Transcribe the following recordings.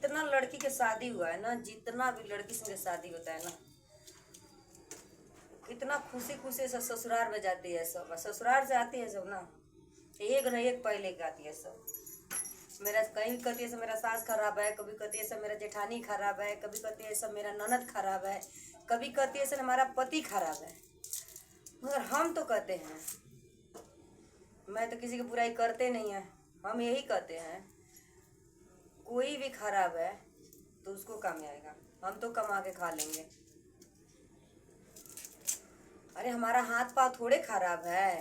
जितना लड़की के शादी हुआ है ना, जितना भी लड़की संगे शादी होता है ना, कितना खुशी खुशी से ससुराल में जाती है सब, ससुराल से आती है सब ना, एक न एक पहले के आती है सब। मेरा कहीं कहती है सब मेरा सास खराब है, कभी कहती है सब मेरा जेठानी खराब है, कभी कहती है सब मेरा ननद खराब है, कभी कहती है सब हमारा पति खराब है। मगर हम तो कहते हैं, मैं तो किसी की बुराई करते नहीं है, हम यही कहते हैं कोई भी खराब है तो उसको काम आएगा, हम तो कमा के खा लेंगे। अरे हमारा हाथ पाँव थोड़े खराब है,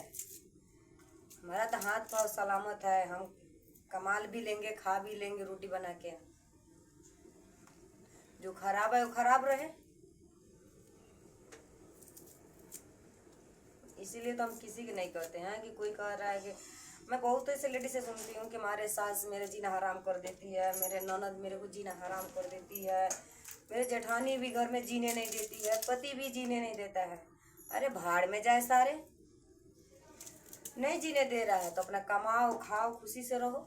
हमारा तो हाथ पाँव सलामत है, हम कमाल भी लेंगे, खा भी लेंगे रोटी बना के। जो खराब है वो खराब रहे। इसीलिए तो हम किसी की नहीं कहते हैं कि कोई कह रहा है कि मैं बहुत ऐसे लेडी से सुनती हूँ कि हमारे सास मेरे जीना हराम कर देती है, मेरे ननद मेरे को जीना हराम कर देती है, मेरे जेठानी भी घर में जीने नहीं देती है, पति भी जीने नहीं देता है। अरे भाड़ में जाए सारे, नहीं जीने दे रहा है तो अपना कमाओ खाओ खुशी से रहो।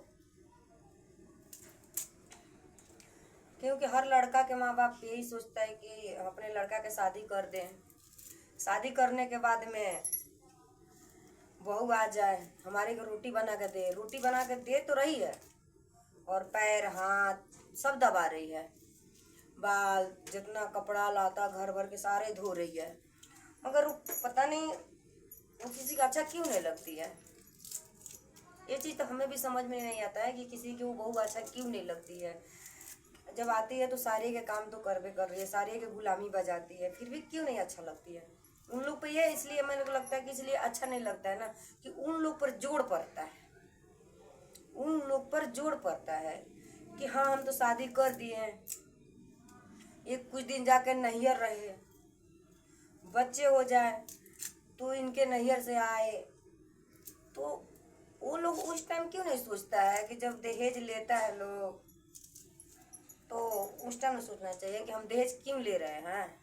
क्योंकि हर लड़का के माँ बाप यही सोचता है कि अपने लड़का के शादी कर दें, शादी करने के बाद में बहू आ जाए हमारे को रोटी बना के दे, रोटी बना के दे तो रही है और पैर हाथ सब दबा रही है, बाल जितना कपड़ा लाता घर भर के सारे धो रही है, मगर पता नहीं वो किसी का अच्छा क्यों नहीं लगती है। ये चीज़ तो हमें भी समझ में नहीं आता है कि किसी की वो बहू अच्छा क्यों नहीं लगती है। जब आती है तो सारे के काम तो करवे कर रही है, सारे के गुलामी बजाती है, फिर भी क्यों नहीं अच्छा लगती है उन लोग पे। ये इसलिए मेरे को लगता है कि इसलिए अच्छा नहीं लगता है ना कि उन लोग पर जोड़ पड़ता है, उन लोग पर जोड़ पड़ता है कि हाँ हम तो शादी कर दिए हैं, ये कुछ दिन जाकर नैहर रहे, बच्चे हो जाए तो इनके नैहर से आए, तो वो लोग उस टाइम क्यों नहीं सोचता है कि जब दहेज लेता है लोग तो उस टाइम सोचना चाहिए कि हम दहेज क्यों ले रहे हैं।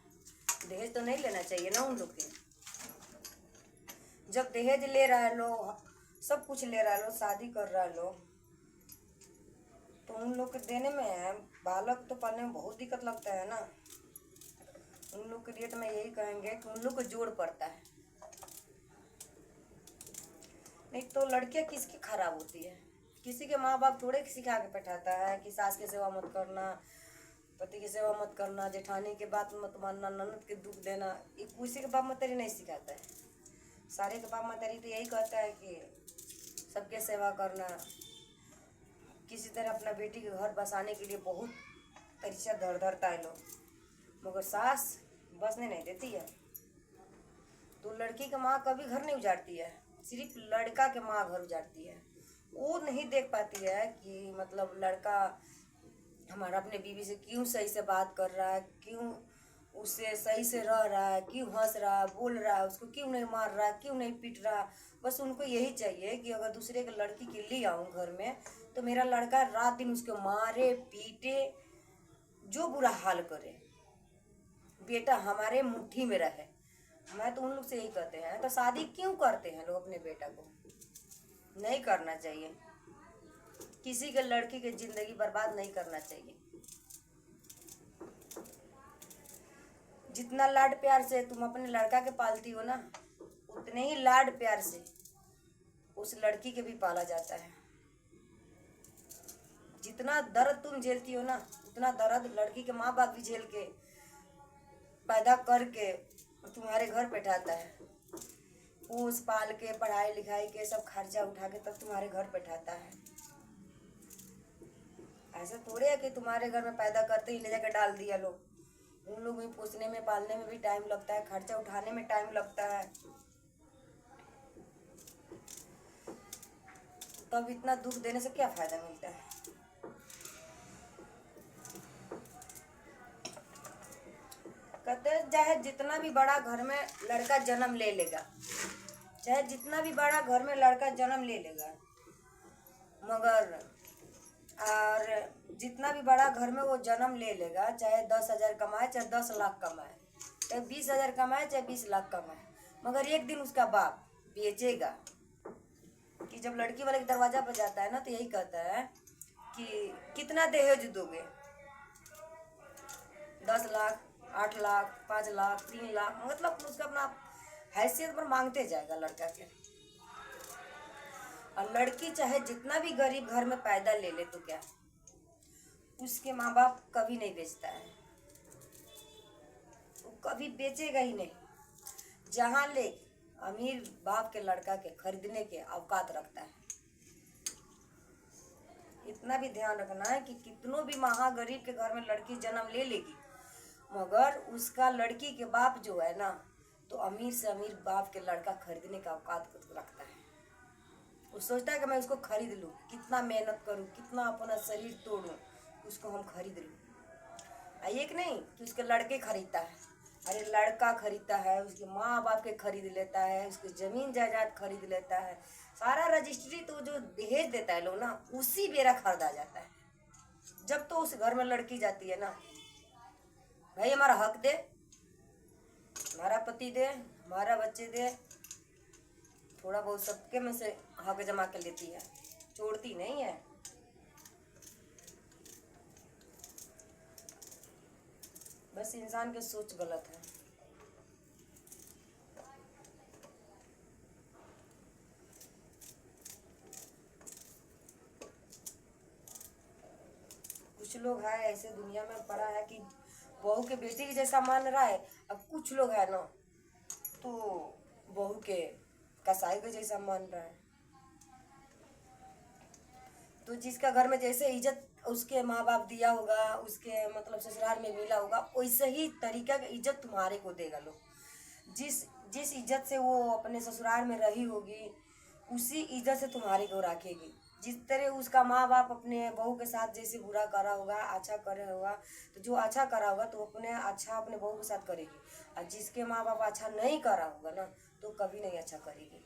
दहेज तो नहीं लेना चाहिए ना उन लोग के। जब दहेज ले रहा है लोग, सब कुछ ले रहा है लोग, शादी कर रहा है लोग, तो उन लोग के देने में बालक तो पालने में बहुत दिक्कत लगता है ना। उन लोग के लिए तो मैं यही कहेंगे कि उन लोग को जोड़ पड़ता है, नहीं तो लड़कियां किसकी खराब होती है। किसी के माँ बाप थोड़े सिखा के बैठाता है कि सास की सेवा मत करना, पति की सेवा मत करना, जेठानी के बात मत मानना, ननद के दुख देना, ये किसी के बाप मतारी नहीं सिखाता है। सारे के बाप मतारी तो यही कहता है कि सबके सेवा करना, किसी तरह अपना बेटी के घर बसाने के लिए बहुत तरीका धरता है लोग, मगर सास बसने नहीं देती है। तो लड़की की माँ कभी घर नहीं उजाड़ती है, सिर्फ लड़का के माँ घर उजाड़ती है। वो नहीं देख पाती है कि मतलब लड़का हमारा अपने बीवी से क्यों सही से बात कर रहा है, क्यों उससे सही से रह रहा है, क्यों हंस रहा है, बोल रहा है, उसको क्यों नहीं मार रहा है, क्यों नहीं पीट रहा। बस उनको यही चाहिए कि अगर दूसरे के लड़की के लिए आऊँ घर में तो मेरा लड़का रात दिन उसको मारे पीटे, जो बुरा हाल करे, बेटा हमारे मुट्ठी में रहे। मैं तो उन लोग से यही कहते हैं, तो शादी क्यों करते हैं लोग अपने बेटा को। नहीं करना चाहिए, किसी के लड़की की जिंदगी बर्बाद नहीं करना चाहिए। जितना लाड प्यार से तुम अपने लड़का के पालती हो ना, उतने ही लाड प्यार से उस लड़की के भी पाला जाता है। जितना दर्द तुम झेलती हो ना, उतना दर्द लड़की के माँ बाप भी झेल के पैदा करके तुम्हारे घर बैठाता है, पोस पाल के पढ़ाई लिखाई के सब खर्चा उठा के तब तुम्हारे घर बैठाता है। ऐसा थोड़े है कि तुम्हारे घर में पैदा करते ही ले जाकर डाल दिया लोग। उन लोग भी पोसने में पालने में भी टाइम लगता है, खर्चा उठाने में टाइम लगता है, तब इतना दुख देने से क्या फायदा मिलता है। कहते हैं चाहे जितना भी बड़ा घर में लड़का जन्म ले लेगा, चाहे जितना भी बड़ा घर में लड़का जन्म ले लेगा, मगर और जितना भी बड़ा घर में वो जन्म ले लेगा, चाहे 10,000 कमाए चाहे 10 लाख कमाए, चाहे 20,000 कमाए चाहे 20 लाख कमाए, मगर एक दिन उसका बाप बेचेगा। कि जब लड़की वाले के दरवाजा पर जाता है ना तो यही कहता है कि कितना दहेज दोगे, 10 लाख, 8 लाख, 5 लाख, 3 लाख, मतलब उसका अपना हैसियत पर मांगते जाएगा लड़का के। और लड़की चाहे जितना भी गरीब घर में पैदा ले ले तो क्या, उसके माँ बाप कभी नहीं बेचता है, वो कभी बेचेगा ही नहीं। जहाँ ले अमीर बाप के लड़का के खरीदने के औकात रखता है। इतना भी ध्यान रखना है कि कितनों भी महागरीब के घर में लड़की जन्म ले लेगी, मगर उसका लड़की के बाप जो है ना, तो अमीर से अमीर बाप के लड़का खरीदने का औकात रखता है। वो सोचता है कि मैं उसको खरीद लूँ, कितना मेहनत करूँ, कितना अपना शरीर तोड़ूँ, उसको हम खरीद लूँ। एक नहीं कि उसके लड़के खरीदता है, अरे लड़का खरीदता है, उसके माँ बाप के खरीद लेता है, उसकी ज़मीन जायदाद खरीद लेता है, सारा रजिस्ट्री तो जो दहेज देता है लोग ना, उसी बेरा खरीदा जाता है। जब तो उस घर में लड़की जाती है ना, भाई हमारा हक दे, हमारा पति दे, हमारा बच्चे दे, थोड़ा बहुत सबके में से हक जमा कर लेती है, छोड़ती नहीं है। बस इंसान की सोच गलत है। कुछ लोग है ऐसे दुनिया में पड़ा है कि बहू के बेटी के जैसा मान रहा है। अब कुछ लोग है ना तो बहू के कसाई के जैसा मान रहा है। तो जिसका घर में जैसे इज्जत उसके माँ बाप दिया होगा, उसके मतलब ससुराल में मिला होगा, वैसे ही तरीका की इज्जत तुम्हारे को देगा लोग। जिस जिस इज्जत से वो अपने ससुराल में रही होगी, उसी इज्जत से तुम्हारे को रखेगी। जिस तरह उसका माँ बाप अपने बहू के साथ जैसे बुरा करा होगा, अच्छा करे होगा, तो जो अच्छा करा होगा तो अपने अच्छा अपने बहू के साथ करेगी। और जिसके माँ बाप अच्छा नहीं करा होगा ना, तो कभी नहीं अच्छा करेगी।